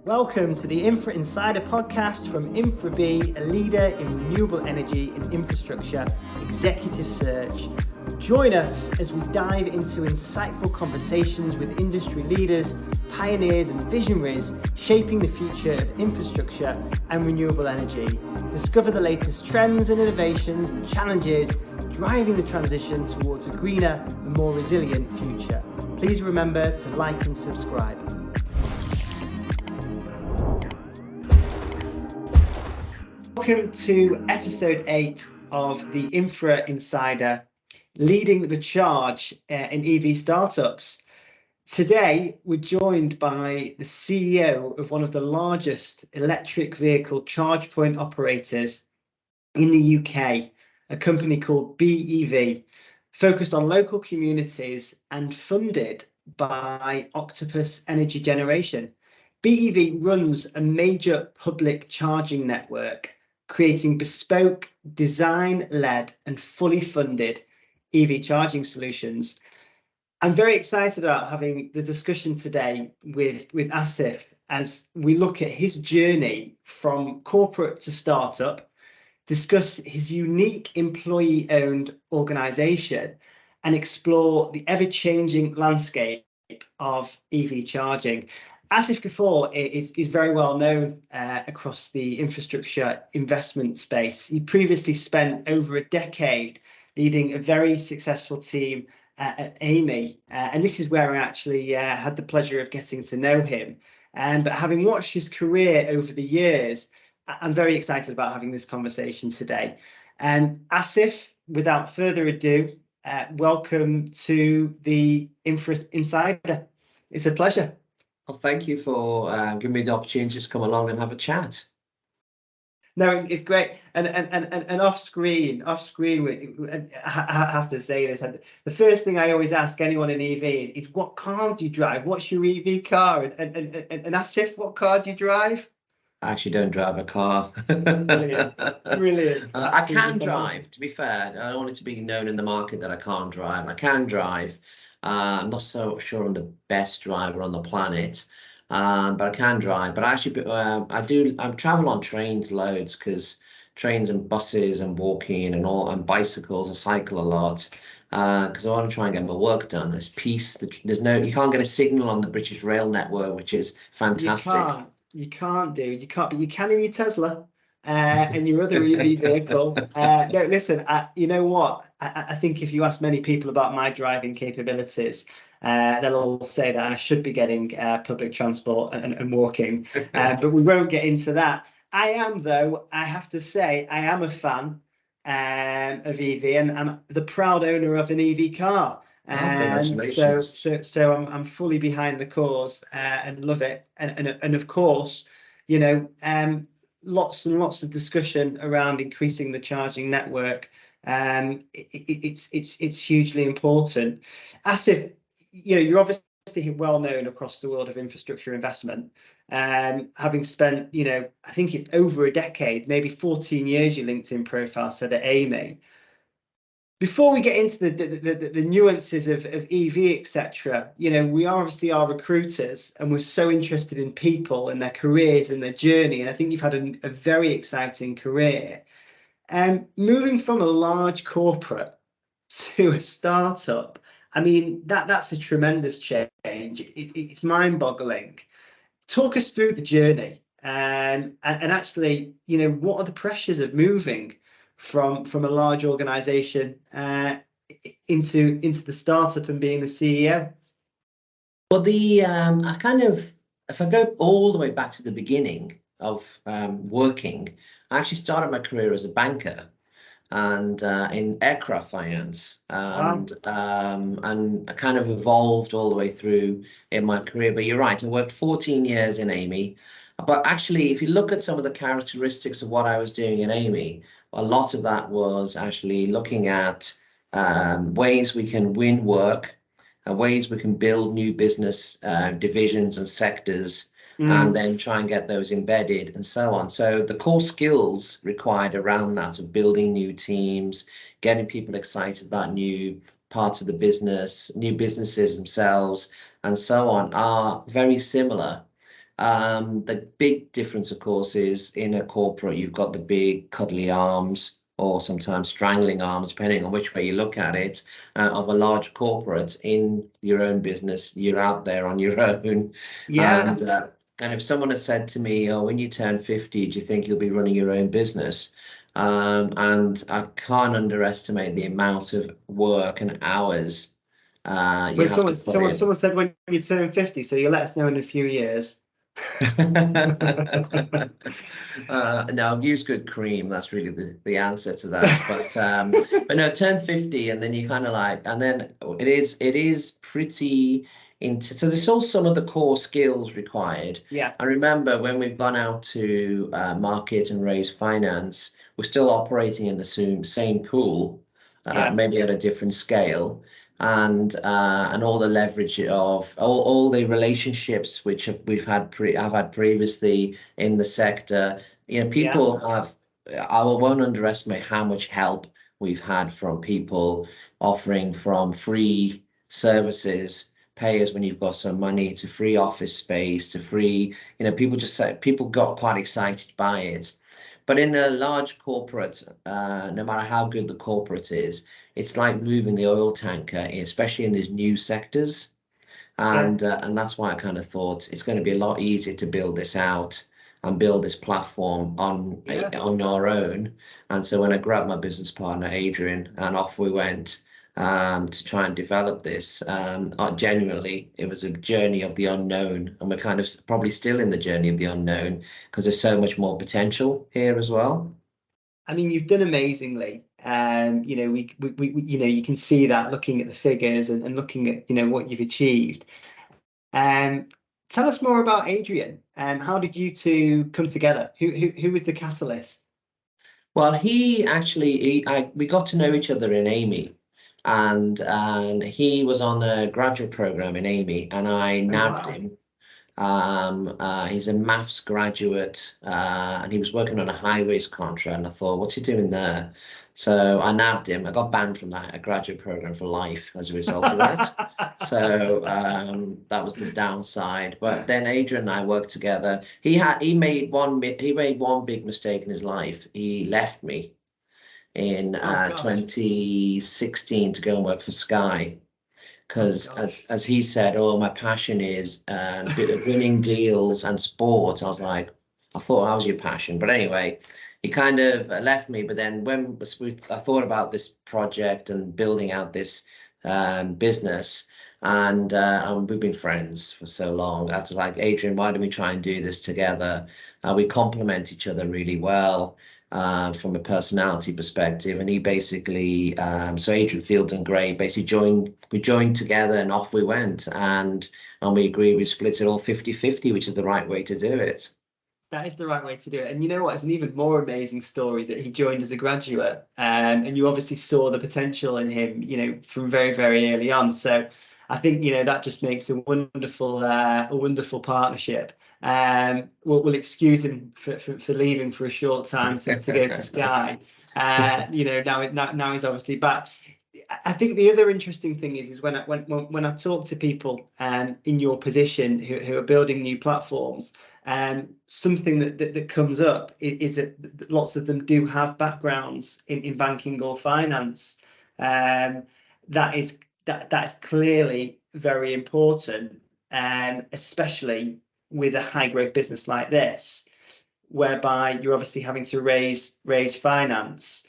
Welcome to the Infra Insider podcast from Infra-Be, a leader in renewable energy and infrastructure executive search. Join us as we dive into insightful conversations with industry leaders, pioneers and visionaries shaping the future of infrastructure and renewable energy. Discover the latest trends and innovations and challenges driving the transition towards a greener and more resilient future. Please remember to like and subscribe. Welcome to episode 8 of the Infra Insider, leading the charge in EV startups. Today, we're joined by the CEO of one of the largest electric vehicle charge point operators in the UK, a company called Be.EV, focused on local communities and funded by Octopus Energy Generation. Be.EV runs a major public charging network, creating bespoke, design-led and fully funded EV charging solutions. I'm very excited about having the discussion today with Asif as we look at his journey from corporate to startup, discuss his unique employee-owned organisation and explore the ever-changing landscape of EV charging. Asif Ghafoor is very well known across the infrastructure investment space. He previously spent over a decade leading a very successful team at Amy, and this is where I actually had the pleasure of getting to know him. But having watched his career over the years, I'm very excited about having this conversation today. And Asif, without further ado, welcome to the Infra Insider. It's a pleasure. Well, thank you for giving me the opportunity to come along and have a chat. No, it's great. And off screen, I have to say this. The first thing I always ask anyone in EV is, what car do you drive? What's your EV car? And Asif, what car do you drive? I actually don't drive a car. Brilliant. I can drive, to be fair. I don't want it to be known in the market that I can't drive. I can drive. I'm not so sure I'm the best driver on the planet, but I can drive. But actually, I travel on trains loads, because trains and buses and walking and bicycles. I cycle a lot because I want to try and get my work done. There's peace. You can't get a signal on the British rail network, which is fantastic. You can't, but you can in your Tesla and your other EV vehicle. No, listen, you know what? I think if you ask many people about my driving capabilities, they'll all say that I should be getting public transport and walking, but we won't get into that. I am, though, I have to say, I am a fan of EV, and I'm the proud owner of an EV car. So I'm fully behind the cause and love it. And of course, you know, lots and lots of discussion around increasing the charging network. It's hugely important. Asif, you know, you're obviously well known across the world of infrastructure investment, having spent, you know, I think it's over a decade, maybe 14 years. Your LinkedIn profile said at Amy. Before we get into the nuances of EV, etc., you know, we obviously are recruiters, and we're so interested in people and their careers and their journey. And I think you've had a very exciting career. Moving from a large corporate to a startup, I mean, that's a tremendous change. It's mind-boggling. Talk us through the journey, and actually, you know, what are the pressures of moving from a large organization into the startup and being the CEO? Well, if I go all the way back to the beginning of working, I actually started my career as a banker and in aircraft finance, and I kind of evolved all the way through in my career. But you're right, I worked 14 years in Amy. But actually, if you look at some of the characteristics of what I was doing in Amy, a lot of that was actually looking at ways we can win work, ways we can build new business divisions and sectors, and then try and get those embedded and so on. So the core skills required around that of building new teams, getting people excited about new parts of the business, new businesses themselves, and so on, are very similar The big difference, of course, is in a corporate, you've got the big cuddly arms or sometimes strangling arms, depending on which way you look at it, of a large corporate. In your own business, you're out there on your own. Yeah. And if someone had said to me, oh, when you turn 50, do you think you'll be running your own business? And I can't underestimate the amount of work and hours you When have to put in. someone said when you turn 50, so you'll let us know in a few years. No, use good cream. That's really the answer to that. But no, turn 50 and then you kind of like, and then it is pretty into, so there's all some of the core skills required. Yeah. I remember when we've gone out to market and raise finance, we're still operating in the same pool, Yeah. maybe at a different scale, and all the leverage of all the relationships which I've had previously in the sector. You know, Yeah. people have, I won't underestimate how much help we've had from people offering from free services, pay us when you've got some money, to free office space, to free, people just say, people got quite excited by it. But in a large corporate, no matter how good the corporate is, it's like moving the oil tanker, especially in these new sectors. Yeah. And that's why I kind of thought it's going to be a lot easier to build this out and build this platform Yeah. on our own. And so when I grabbed my business partner, Adrian, and off we went to try and develop this, genuinely, it was a journey of the unknown. And we're kind of probably still in the journey of the unknown because there's so much more potential here as well. I mean, you've done amazingly. You can see that looking at the figures and looking at, what you've achieved. Um, Tell us more about Adrian. How did you two come together? Who was the catalyst? Well, we got to know each other in Amy, and he was on a graduate program in Amy, and I Oh, nabbed wow. him. He's a maths graduate, and he was working on a highways contract. And I thought, what's he doing there? So I nabbed him. I got banned from that a graduate program for life as a result of that. So that was the downside. But then Adrian and I worked together. He made one big mistake in his life. He left me in Oh gosh. 2016 to go and work for Sky, Oh because gosh. as he said, oh, my passion is winning deals and sport. I was like, I thought that was your passion, but anyway, he kind of left me. But then I thought about this project and building out this business, and we've been friends for so long. I was like, Adrian, why don't we try and do this together? We complement each other really well from a personality perspective. And he basically, so Adrian Fields and Gray basically we joined together and off we went. And we agreed we split it all 50-50, which is the right way to do it. That is the right way to do it. And you know what? It's an even more amazing story that he joined as a graduate. And you obviously saw the potential in him, from very, very early on. So I think, that just makes a wonderful partnership. We'll excuse him for leaving for a short time to go to Sky. Now he's obviously back. I think the other interesting thing is when I talk to people in your position who are building new platforms, something that comes up is that lots of them do have backgrounds in banking or finance. That's clearly very important, especially with a high growth business like this, whereby you're obviously having to raise finance.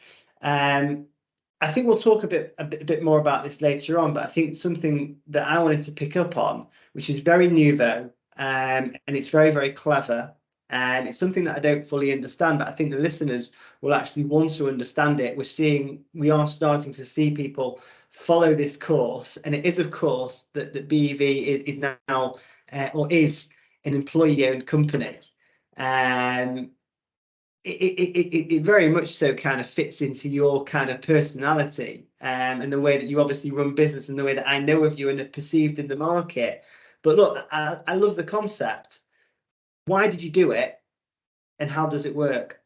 I think we'll talk a bit more about this later on, but I think something that I wanted to pick up on, which is very nouveau, and it's very, very clever, and it's something that I don't fully understand, but I think the listeners will actually want to understand it. We are starting to see people follow this course, and it is, of course, that Be.EV is now or is an employee-owned company. Um, it very much so kind of fits into your kind of personality, and the way that you obviously run business and the way that I know of you and are perceived in the market. But look, I love the concept. Why did you do it, and how does it work?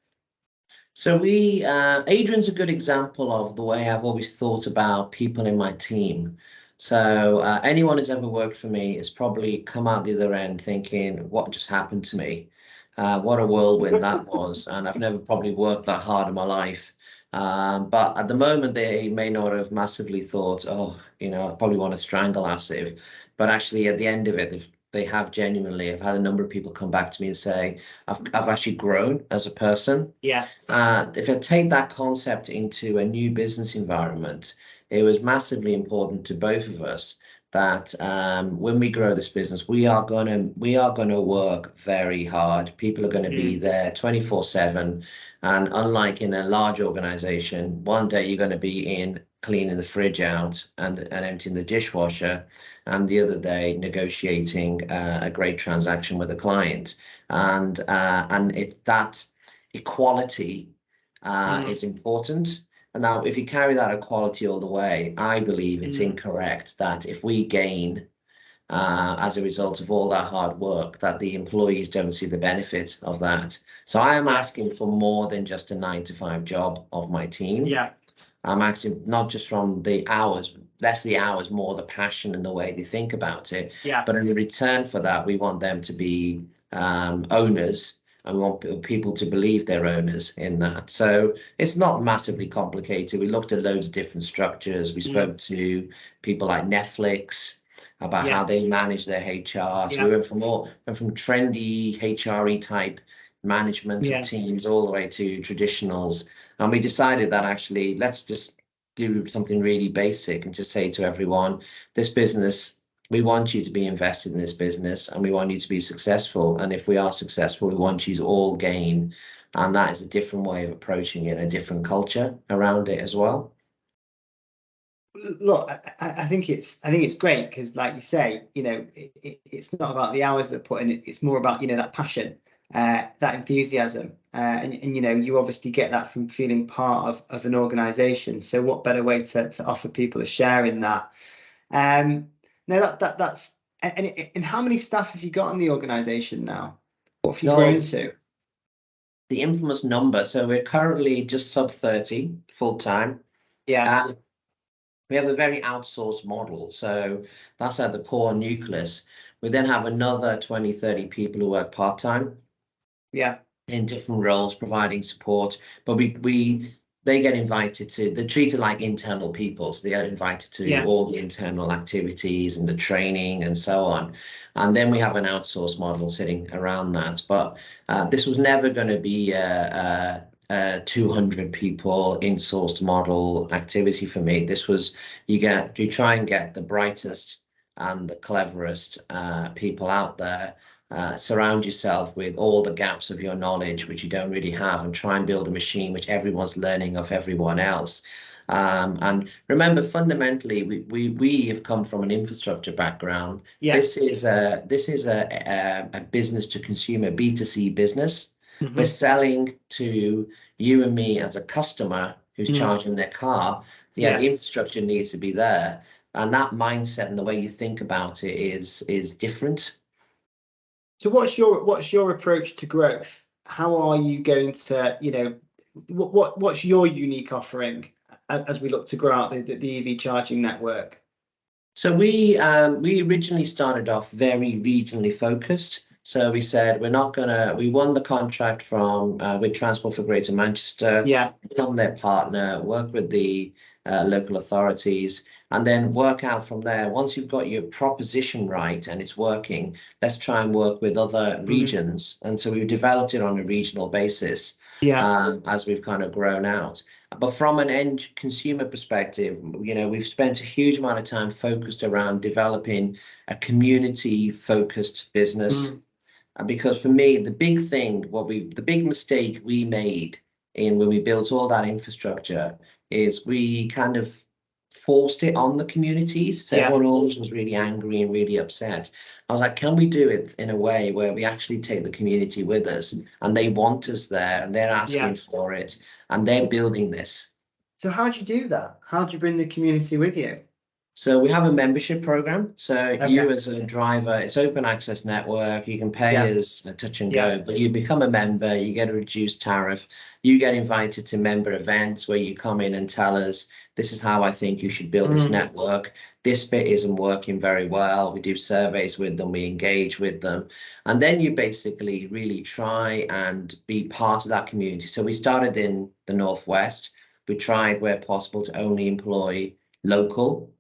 So Adrian's a good example of the way I've always thought about people in my team. So anyone who's ever worked for me has probably come out the other end thinking, what just happened to me? What a whirlwind that was. And I've never probably worked that hard in my life. But at the moment, they may not have massively thought, oh, I probably want to strangle Asif. But actually, at the end of it, they have genuinely. I've had a number of people come back to me and say, I've actually grown as a person. Yeah. If I take that concept into a new business environment, it was massively important to both of us that when we grow this business, we are gonna work very hard. People are going to be there 24/7, and unlike in a large organization, one day you're going to be in cleaning the fridge out and emptying the dishwasher, and the other day negotiating a great transaction with a client, and it's that equality is important. And now, if you carry that equality all the way, I believe it's incorrect that if we gain as a result of all that hard work, that the employees don't see the benefit of that. So I am asking for more than just a 9 to 5 job of my team. Yeah. I'm asking not just from the hours, less the hours, more the passion and the way they think about it. Yeah. But in return for that, we want them to be owners, and we want people to believe they're owners in that. So it's not massively complicated. We looked at loads of different structures. We spoke to people like Netflix about how they manage their HR. So we went from trendy HRE type management of teams all the way to traditionals. And we decided that actually, let's just do something really basic and just say to everyone, this business, we want you to be invested in this business, and we want you to be successful. And if we are successful, we want you to all gain. And that is a different way of approaching it, a different culture around it as well. Look, I think it's great because, like you say, it's not about the hours that put in it. It's more about that passion, that enthusiasm, and you obviously get that from feeling part of an organization. So what better way to offer people a share in that? No, that's and how many staff have you got in the organization now? What have you grown to? The infamous number. So we're currently just sub 30 full time. Yeah. And we have a very outsourced model. So that's at the core nucleus. We then have another 20, 30 people who work part time. Yeah. In different roles, providing support. But they get invited to, they're treated like internal people. So they get invited to all the internal activities and the training and so on. And then we have an outsourced model sitting around that. But this was never going to be a 200 people in-sourced model activity for me. This was, you try and get the brightest and the cleverest people out there. Surround yourself with all the gaps of your knowledge, which you don't really have, and try and build a machine which everyone's learning of everyone else. And remember, fundamentally, we have come from an infrastructure background. Yes. This is a business to consumer, B2C business. We're selling to you and me as a customer who's charging their car. The infrastructure needs to be there, and that mindset and the way you think about it is different. So what's your approach to growth? How are you going to, what's your unique offering as we look to grow out the EV charging network? So we originally started off very regionally focused. So we said we won the contract from with Transport for Greater Manchester, become their partner, work with the local authorities, and then work out from there. Once you've got your proposition right and it's working, let's try and work with other regions. And so we've developed it on a regional basis as we've kind of grown out. But from an end consumer perspective, we've spent a huge amount of time focused around developing a community-focused business. Because for me, the big mistake we made when we built all that infrastructure is we kind of forced it on the communities. So everyone always was really angry and really upset. I was like, can we do it in a way where we actually take the community with us, and they want us there, and they're asking for it, and they're building this. So how'd you do that? How'd you bring the community with you? So we have a membership program. So you as a driver, it's open access network. You can pay as a touch and go, but you become a member, you get a reduced tariff. You get invited to member events where you come in and tell us This is how I think you should build this network. This bit isn't working very well. We do surveys with them, we engage with them. And then you basically really try and be part of that community. So we started in the Northwest. We tried where possible to only employ local,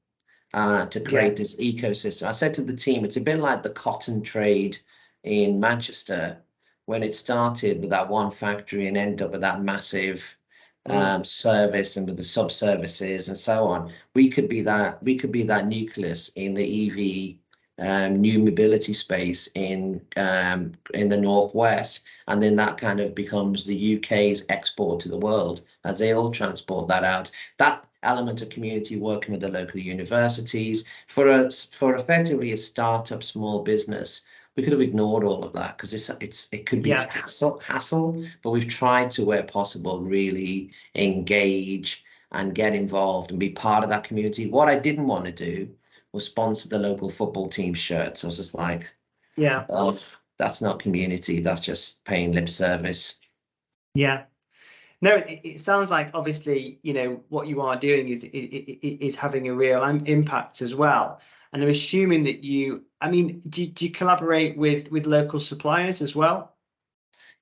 to create this ecosystem. I said to the team, it's a bit like the cotton trade in Manchester when it started with that one factory and ended up with that massive service and with the sub services and so on. We could be that nucleus in the EV new mobility space in the Northwest, and then that kind of becomes the UK's export to the world as they all transport that out. That element of community, working with the local universities for effectively a startup small business, we could have ignored all of that because it could be hassle, but we've tried to, where possible, really engage and get involved and be part of that community. What I didn't want to do was sponsor the local football team shirts. I was just like, oh, that's not community. That's just paying lip service. Yeah. No, it sounds like obviously, you know, what you are doing is having a real impact as well. And I'm assuming that I mean, do you collaborate with local suppliers as well?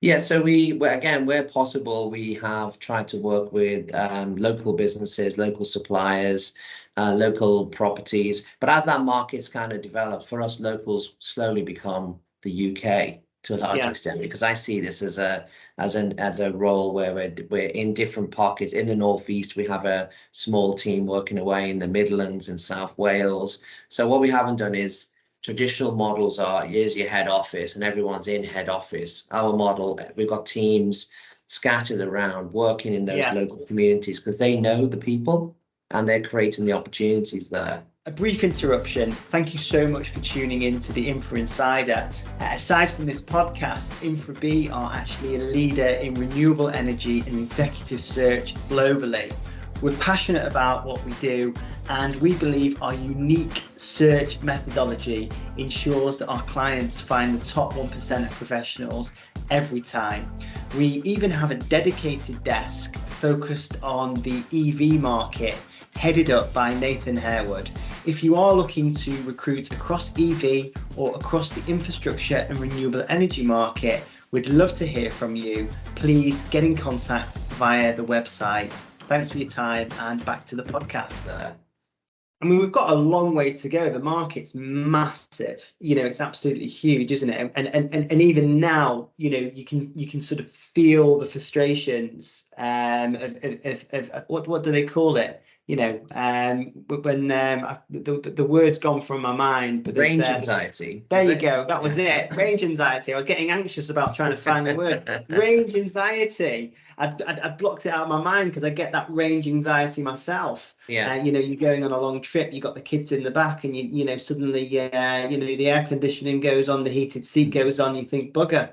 Yeah, so again, where possible, we have tried to work with local businesses, local suppliers, local properties. But as that market's kind of developed, for us, locals slowly become the UK to a large extent, because I see this as a role where we're in different pockets. In the Northeast, we have a small team working away in the Midlands and South Wales. So what we haven't done is, traditional models are, here's your head office and everyone's in head office. Our model, we've got teams scattered around working in those local communities because they know the people and they're creating the opportunities there. A brief interruption. Thank you so much for tuning in to the Infra Insider. Aside from this podcast, Infra-Be are actually a leader in renewable energy and executive search globally. We're passionate about what we do, and we believe our unique search methodology ensures that our clients find the top 1% of professionals every time. We even have a dedicated desk focused on the EV market, headed up by Nathan Harewood. If you are looking to recruit across EV or across the infrastructure and renewable energy market, we'd love to hear from you. Please get in contact via the website. Thanks for your time, and back to the podcast. I mean, we've got a long way to go. The market's massive. You know, it's absolutely huge, isn't it? And even now, you know, you can sort of feel the frustrations of what do they call it? You know, when the word's gone from my mind, but range anxiety. There you go. That was it. Range anxiety. I was getting anxious about trying to find the word. Range anxiety. I'd blocked it out of my mind because I get that range anxiety myself. Yeah. You know, you're going on a long trip, you got the kids in the back, and you know suddenly you know, the air conditioning goes on, the heated seat goes on, you think, bugger.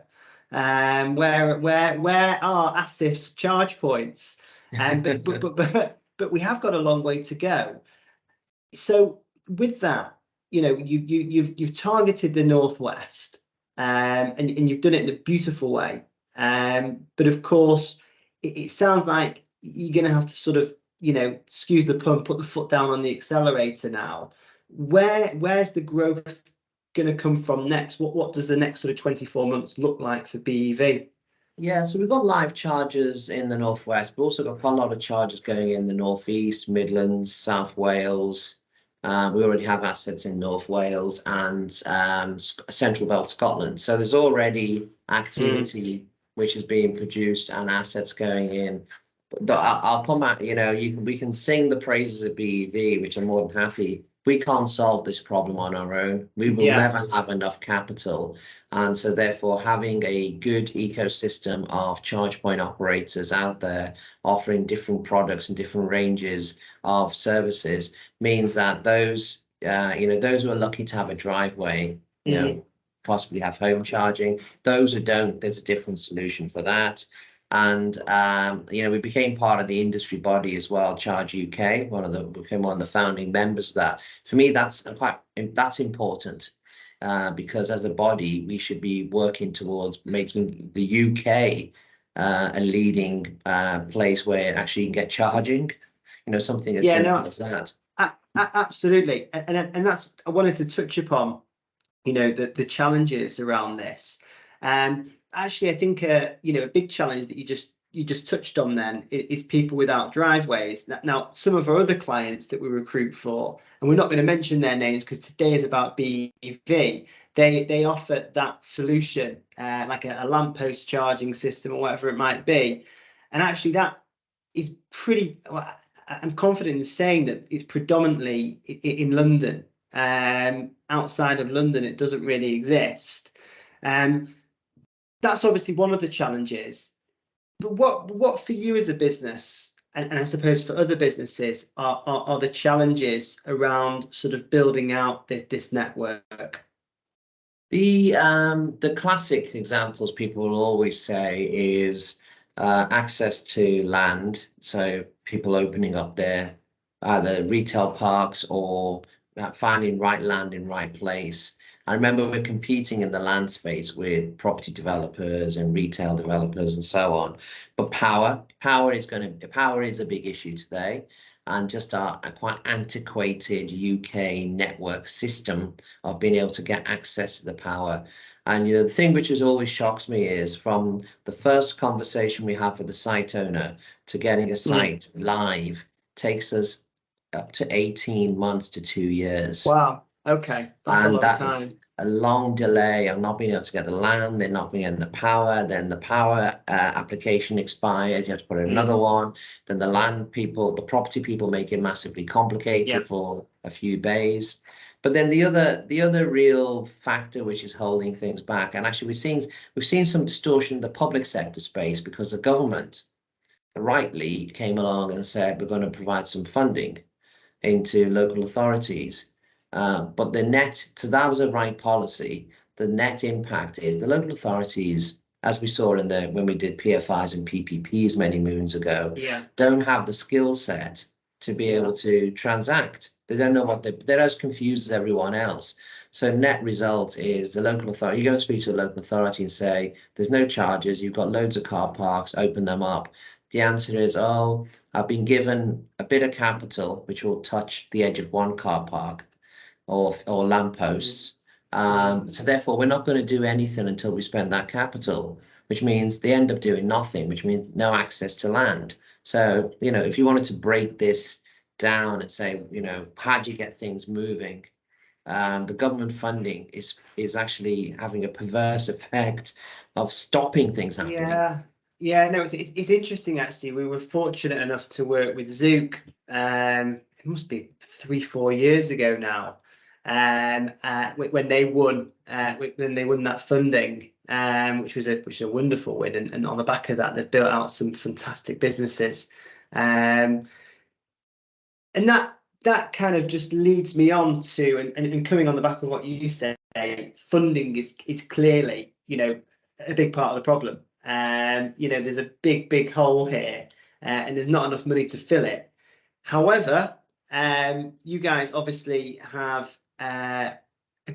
Where are Asif's charge points? But we have got a long way to go. So with that, you know, you've targeted the Northwest, and you've done it in a beautiful way. But of course, it sounds like you're going to have to sort of, you know, excuse the pun, put the foot down on the accelerator now. Where's the growth going to come from next? What does the next sort of 24 months look like for Be.EV? Yeah, so we've got live chargers in the Northwest. We've also got quite a lot of chargers going in the Northeast, Midlands, South Wales. We already have assets in North Wales and Central Belt Scotland. So there's already activity which is being produced and assets going in. But I'll come out, you know, we can sing the praises of Be.EV, which I'm more than happy. We can't solve this problem on our own. We will never have enough capital. And so therefore, having a good ecosystem of charge point operators out there offering different products and different ranges of services means that those, you know, those who are lucky to have a driveway, you know, possibly have home charging. Those who don't, there's a different solution for that. And you know, we became part of the industry body as well, Charge UK. Became one of the founding members of that. For me, that's important because as a body, we should be working towards making the UK a leading place where actually you can get charging. something as Yeah, simple no, as that. absolutely. And that's, I wanted to touch upon, the challenges around this. And actually, I think a big challenge that you just touched on then is people without driveways. Now, some of our other clients that we recruit for, and we're not going to mention their names because today is about Be.EV. They offer that solution, like a lamppost charging system or whatever it might be. And actually, that is pretty. Well, I'm confident in saying that it's predominantly in London. Outside of London, it doesn't really exist. That's obviously one of the challenges. But what for you as a business, and I suppose for other businesses, are the challenges around sort of building out this network? The classic examples people will always say is access to land. So people opening up their either retail parks or finding right land in right place. I remember we're competing in the land space with property developers and retail developers and so on. But power is a big issue today. And just a quite antiquated UK network system of being able to get access to the power. And the thing which has always shocks me is from the first conversation we have with the site owner to getting a site live takes us up to 18 months to 2 years. Wow. Okay, that's a And long that is time. a long delay of not being able to get the land, then not being getting the power, then the power application expires, you have to put in another one, then the property people make it massively complicated Yeah. for a few bays. But then the other real factor which is holding things back, and actually we've seen some distortion in the public sector space because the government rightly came along and said we're going to provide some funding into local authorities. But so that was a right policy. The net impact is the local authorities, as we saw when we did PFIs and PPPs many moons ago, don't have the skill set to be able to transact. They don't know they're as confused as everyone else. So net result is the local authority, you go and speak to a local authority and say, there's no charges, you've got loads of car parks, open them up. The answer is, oh, I've been given a bit of capital, which will touch the edge of one car park or lampposts. So therefore, we're not going to do anything until we spend that capital, which means they end up doing nothing, which means no access to land. So, if you wanted to break this down and say, how do you get things moving? The government funding is actually having a perverse effect of stopping things happening. Yeah, no, it's interesting actually. We were fortunate enough to work with Zook. It must be 3-4 years ago now. When they won that funding, which was a wonderful win, and on the back of that, they've built out some fantastic businesses. And that kind of just leads me on to, and coming on the back of what you say, funding is clearly, a big part of the problem. There's a big hole here, and there's not enough money to fill it. However, you guys obviously have a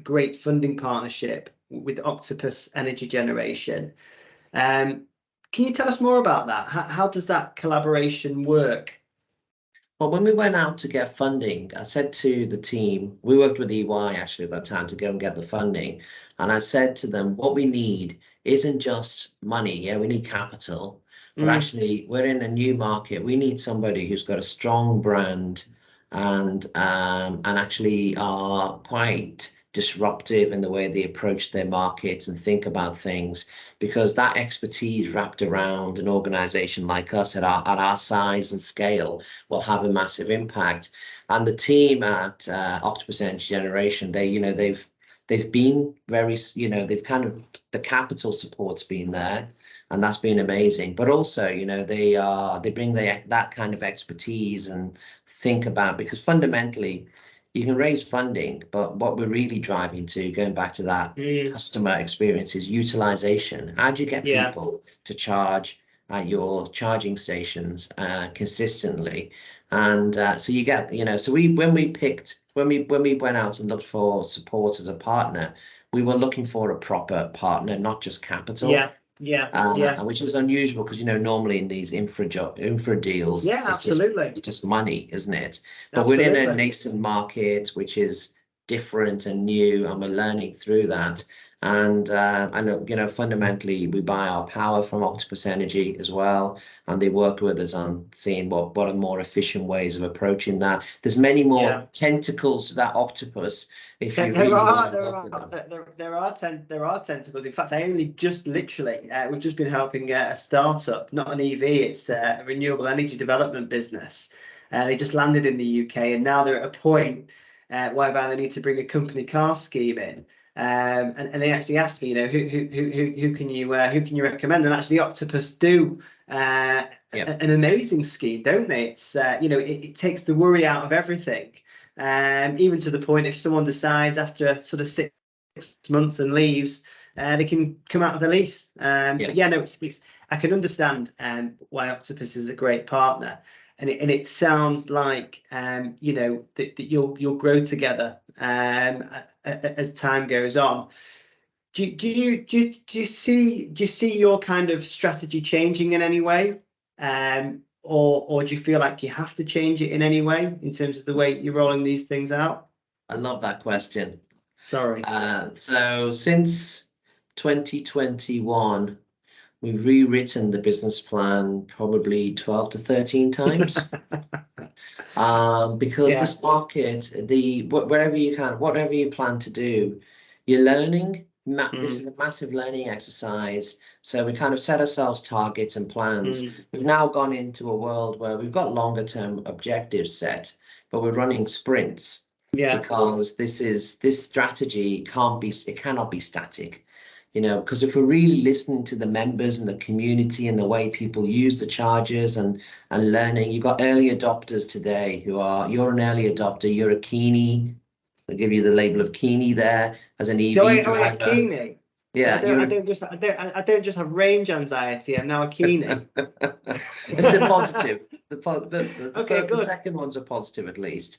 great funding partnership with Octopus Energy Generation. Can you tell us more about that? How does that collaboration work? Well, when we went out to get funding, I said to the team, we worked with EY actually at that time to go and get the funding. And I said to them, what we need isn't just money. Yeah, we need capital. But actually, we're in a new market. We need somebody who's got a strong brand and actually are quite disruptive in the way they approach their markets and think about things, because that expertise wrapped around an organization like us at our size and scale will have a massive impact. And the team at Octopus Energy Generation, they've been very, they've kind of, the capital support's been there, and that's been amazing. But also, they bring that kind of expertise and think about, because fundamentally you can raise funding, but what we're really driving to, going back to that customer experience, is utilization. How do you get people to charge at your charging stations consistently? And so you get, so when we went out and looked for support as a partner, we were looking for a proper partner, not just capital. Yeah. which is unusual because, you know, normally in these infra deals, Yeah, absolutely. it's just money, isn't it? But we're in a Absolutely. nascent market, which is different and new, and we're learning through that. And you know, fundamentally, we buy our power from Octopus Energy as well, and they work with us on seeing what are more efficient ways of approaching that. There's many more tentacles to that octopus if you really want to work with them. There are tentacles. In fact, I only just literally we've just been helping a startup, not an EV, it's a renewable energy development business. They just landed in the UK, and now they're at a point whereby they need to bring a company car scheme in. And they actually asked me, you know, who can you recommend? And actually, Octopus do an amazing scheme, don't they? It's you know, it takes the worry out of everything, even to the point if someone decides after sort of 6 months and leaves, they can come out of the lease. But yeah, no, it's I can understand why Octopus is a great partner. And it sounds like you know that you'll grow together as time goes on. Do you see your kind of strategy changing in any way, or do you feel like you have to change it in any way in terms of the way you're rolling these things out? I love that question. Sorry. So since 2021. We've rewritten the business plan probably 12 to 13 times. Because this market, wherever you can, whatever you plan to do, you're learning. This is a massive learning exercise. So we kind of set ourselves targets and plans. We've now gone into a world where we've got longer term objectives set, but we're running sprints. Because this strategy cannot be static. You know, because if we're really listening to the members and the community and the way people use the chargers and learning, you've got early adopters today you're an early adopter, you're a Keenie. I'll give you the label of Keenie there as an EV driver. Keenie. Yeah, I don't just have range anxiety. I'm now a Keenie. It's a positive. The second one's a positive at least.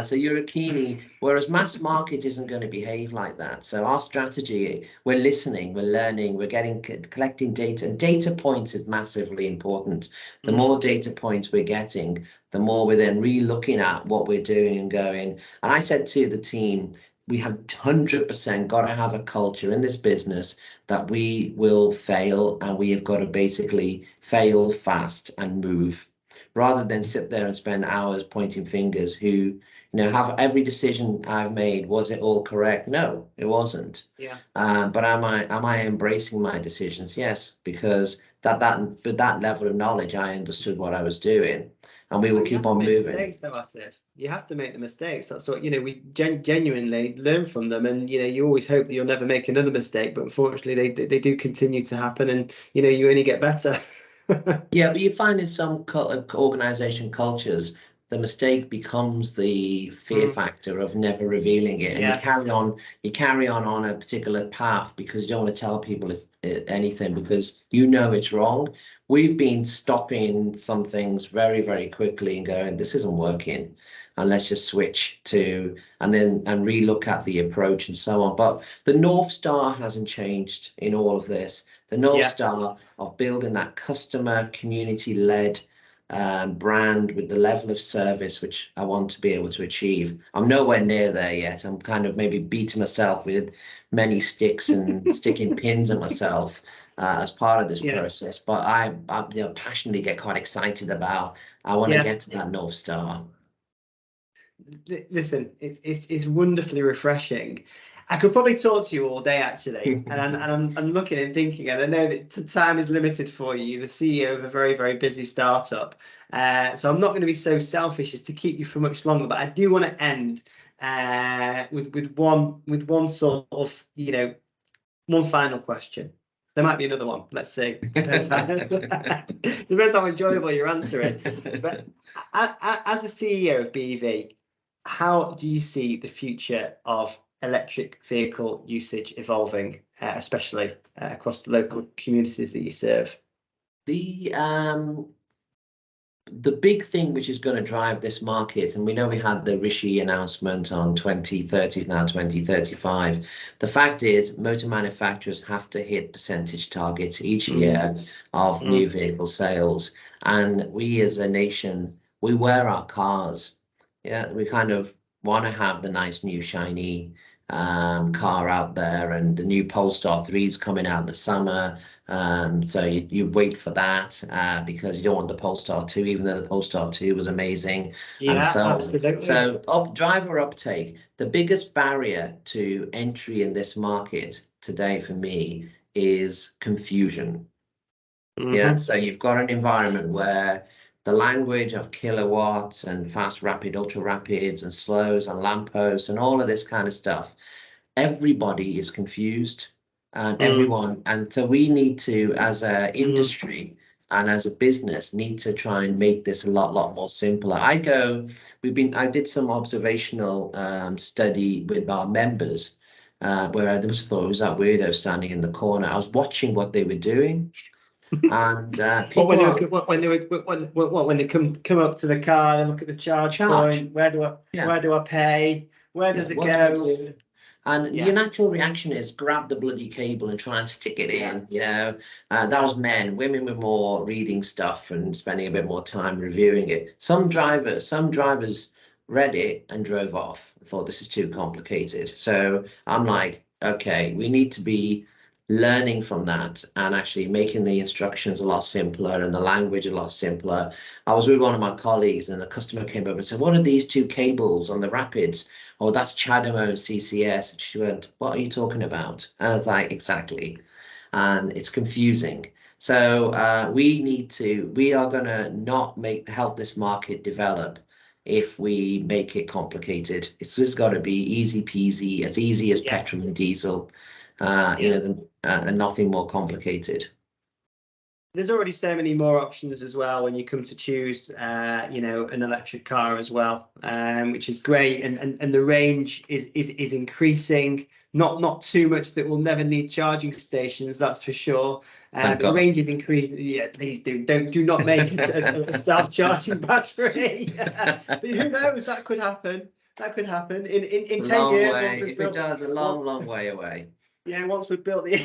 So you're a Keenie, whereas mass market isn't going to behave like that. So our strategy, we're listening, we're learning, we're collecting data, and data points is massively important. The more data points we're getting, the more we're then re-looking at what we're doing and going. And I said to the team, we have 100% got to have a culture in this business that we will fail, and we have got to basically fail fast and move, rather than sit there and spend hours pointing fingers. Who, you know, have every decision I've made, was it all correct? No, it wasn't. But am I embracing my decisions? Yes, because with that level of knowledge, I understood what I was doing. And we will keep on moving. Mistakes, though, Asif. You have to make the mistakes. That's what, you know, we genuinely learn from them, and you know, you always hope that you'll never make another mistake. But unfortunately, they do continue to happen, and you know, you only get better. Yeah, but you find in some organization cultures, the mistake becomes the fear factor of never revealing it, and you carry on a particular path because you don't want to tell people anything because you know it's wrong. We've been stopping some things very, very quickly and going, this isn't working, and let's just switch to and relook at the approach and so on. But the North Star hasn't changed in all of this. The North Star of building that customer community-led brand with the level of service which I want to be able to achieve. I'm nowhere near there yet. I'm kind of maybe beating myself with many sticks and sticking pins at myself as part of this process. But I you know, passionately get quite excited about. I want to get to that North Star. Listen, it's wonderfully refreshing. I could probably talk to you all day, actually, and I'm looking and thinking, and I know that time is limited for you, the CEO of a very, very busy startup. So I'm not going to be so selfish as to keep you for much longer, but I do want to end with one sort of, you know, one final question. There might be another one. Let's see. Depends how enjoyable your answer is. But as the CEO of Be.EV, how do you see the future of electric vehicle usage evolving, especially across the local communities that you serve? The the big thing which is going to drive this market, and we know we had the Rishi announcement on 2030, now 2035. The fact is, motor manufacturers have to hit percentage targets each year of new vehicle sales. And we as a nation, we wear our cars. Yeah, we kind of want to have the nice new shiny car out there, and the new Polestar 3 is coming out in the summer. So you wait for that because you don't want the Polestar 2, even though the Polestar 2 was amazing. Yeah, and so absolutely. So driver uptake, the biggest barrier to entry in this market today for me is confusion. Yeah, so you've got an environment where the language of kilowatts and fast, rapid, ultra rapids and slows and lampposts and all of this kind of stuff, everybody is confused, and everyone, and so we need to, as a industry and as a business, need to try and make this a lot more simpler. I did some observational study with our members where I just thought, was that weirdo standing in the corner? I was watching what they were doing. And when they come up to the car, they look at the charge point. Where do I pay? Where does it go? And your natural reaction is grab the bloody cable and try and stick it in. You know, that was men. Women were more reading stuff and spending a bit more time reviewing it. Some drivers read it and drove off. Thought this is too complicated. So I'm like, okay, we need to be learning from that and actually making the instructions a lot simpler and the language a lot simpler. I was with one of my colleagues and a customer came over and said, what are these two cables on the Rapids? Oh, that's CHAdeMO and CCS. And she went, what are you talking about? And I was like, exactly. And it's confusing. So we are going to not help this market develop if we make it complicated. It's just got to be easy peasy, as easy as petrol and diesel. And nothing more complicated. There's already so many more options as well when you come to choose, an electric car as well, which is great, and the range is increasing. Not too much that we'll never need charging stations, that's for sure. But the range is increasing. Yeah, please do not make a self-charging battery. But who knows? That could happen. That could happen in 10 years. If it does, a long way away. Yeah, once we've built the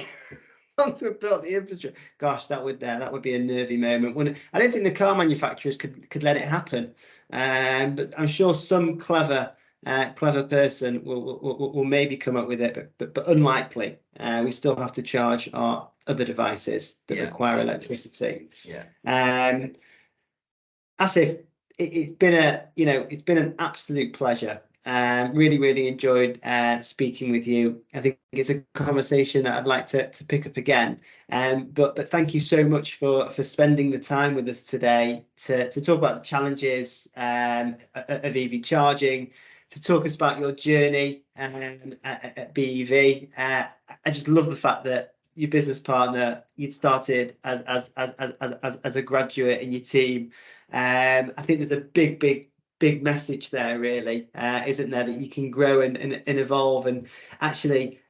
infrastructure, gosh, that would be a nervy moment. I don't think the car manufacturers could let it happen, but I'm sure some clever person will maybe come up with it, but unlikely. We still have to charge our other devices that require electricity. Yeah. Asif, it's been an absolute pleasure. Really enjoyed speaking with you. I think it's a conversation that I'd like to pick up again. But thank you so much for spending the time with us today to talk about the challenges of EV charging, to talk us about your journey at Be.EV. I just love the fact that your business partner, you'd started as a graduate in your team. I think there's a big message there, really, isn't there, that you can grow and evolve, and actually,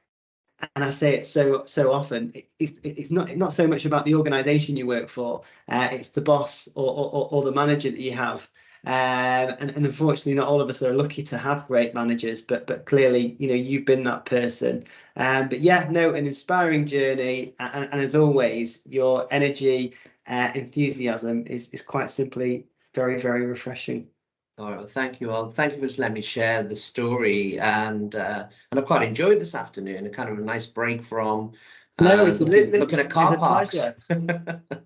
and I say it so often, it's not so much about the organization you work for, it's the boss or the manager that you have. And unfortunately, not all of us are lucky to have great managers, but clearly, you've been that person. But yeah, no, an inspiring journey, and as always, your energy, enthusiasm is quite simply very refreshing. All right, well, thank you all. Thank you for just letting me share the story, and I've quite enjoyed this afternoon. A kind of a nice break from looking at car parks.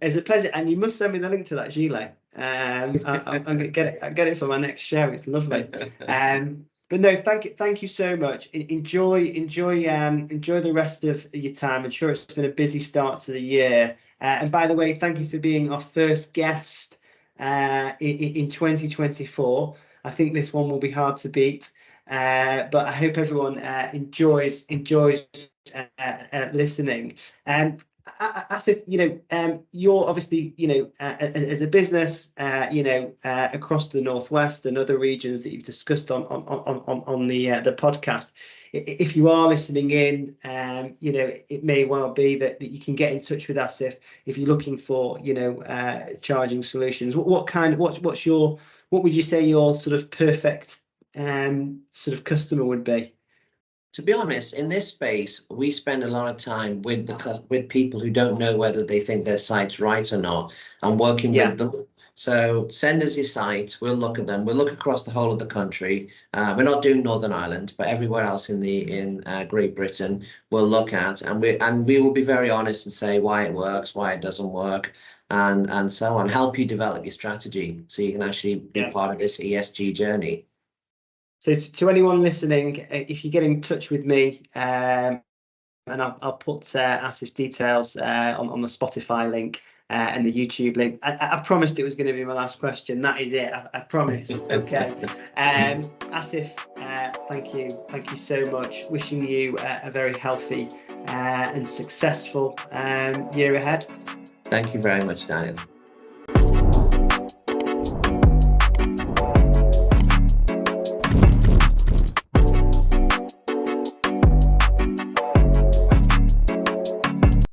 It's a pleasure, and you must send me the link to that gilet. I'm gonna get it for my next show. It's lovely. But no, thank you so much. Enjoy the rest of your time. I'm sure it's been a busy start to the year. And by the way, thank you for being our first guest in 2024. I think this one will be hard to beat, but I hope everyone enjoys listening. Asif, you're obviously, as a business, across the Northwest and other regions that you've discussed on the podcast, if you are listening in, you know, it may well be that you can get in touch with Asif if you're looking for, you know, charging solutions. What would you say your sort of perfect sort of customer would be? To be honest, in this space, we spend a lot of time with with people who don't know whether they think their site's right or not, and working Yeah. with them. So send us your sites, we'll look at them. We'll look across the whole of the country. We're not doing Northern Ireland, but everywhere else in Great Britain, we'll look at, and we will be very honest and say why it works, why it doesn't work, and so on. Help you develop your strategy so you can actually be part of this ESG journey. So to anyone listening, if you get in touch with me, and I'll put Asif's details on the Spotify link and the YouTube link. I promised it was going to be my last question. That is it. I promise. Okay. Asif, thank you so much. Wishing you a very healthy and successful year ahead. Thank you very much, Daniel.